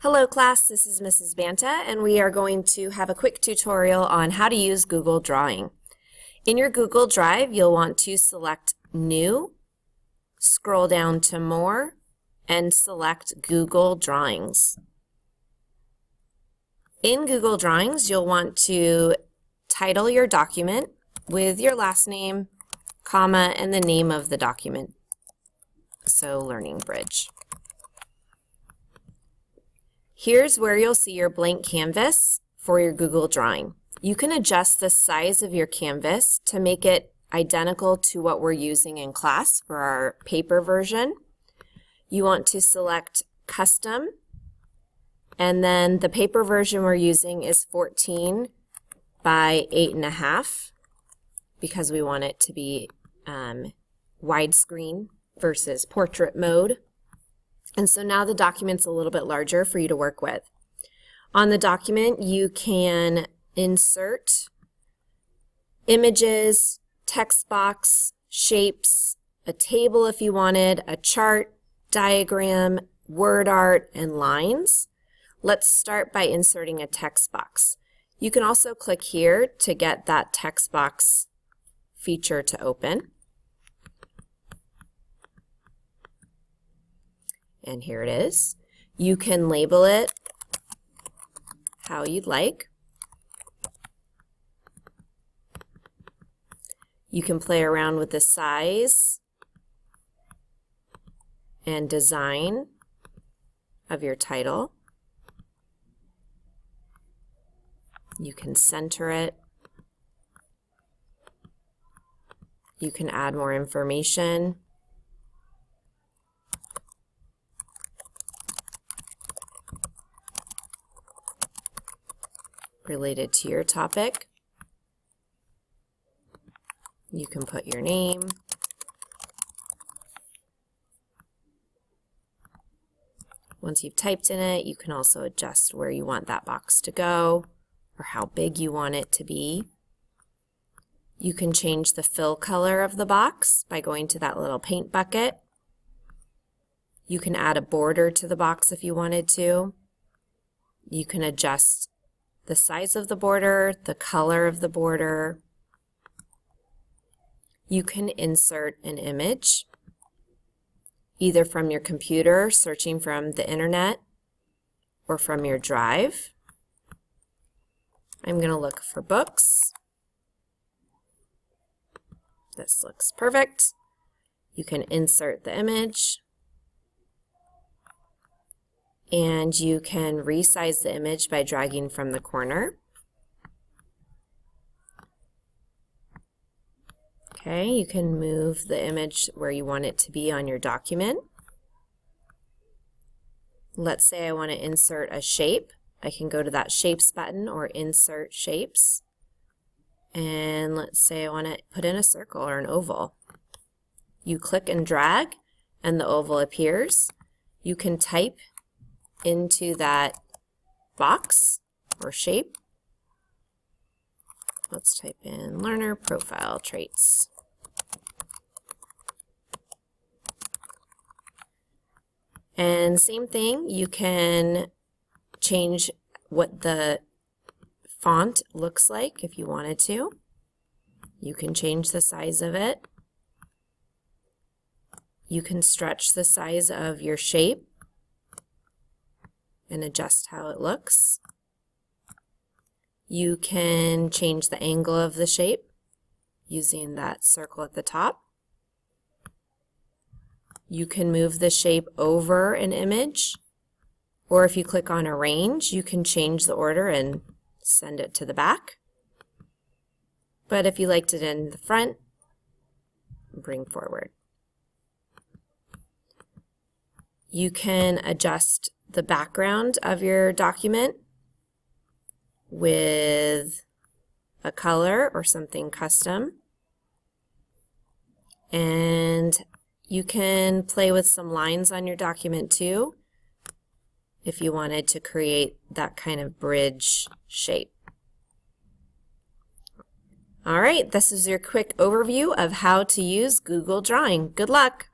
Hello class, this is Mrs. Banta and we are going to have a quick tutorial on how to use Google Drawing. In your Google Drive, you'll want to select New, scroll down to More, and select Google Drawings. In Google Drawings, you'll want to title your document with your last name, comma, and the name of the document. So, Learning Bridge. Here's where you'll see your blank canvas for your Google Drawing. You can adjust the size of your canvas to make it identical to what we're using in class for our paper version. You want to select Custom, and then the paper version we're using is 14 by 8.5 because we want it to be widescreen versus portrait mode. And so now the document's a little bit larger for you to work with. On the document, you can insert images, text box, shapes, a table if you wanted, a chart, diagram, word art, and lines. Let's start by inserting a text box. You can also click here to get that text box feature to open. And here it is. You can label it how you'd like. You can play around with the size and design of your title. You can center it. You can add more information. Related to your topic. You can put your name. Once you've typed in it, you can also adjust where you want that box to go or how big you want it to be. You can change the fill color of the box by going to that little paint bucket. You can add a border to the box if you wanted to. You can adjust the size of the border, the color of the border. You can insert an image, either from your computer, searching from the internet, or from your drive. I'm going to look for books. This looks perfect. You can insert the image. And you can resize the image by dragging from the corner. Okay, you can move the image where you want it to be on your document. Let's say I want to insert a shape. I can go to that Shapes button or Insert Shapes. And let's say I want to put in a circle or an oval. You click and drag and the oval appears. You can type into that box or shape. Let's type in learner profile traits. And same thing, you can change what the font looks like if you wanted to. You can change the size of it. You can stretch the size of your shape and adjust how it looks. You can change the angle of the shape using that circle at the top. You can move the shape over an image, or if you click on Arrange, you can change the order and send it to the back. But if you liked it in the front, bring forward. You can adjust the background of your document with a color or something custom. And you can play with some lines on your document too if you wanted to create that kind of bridge shape. All right, this is your quick overview of how to use Google Drawing. Good luck!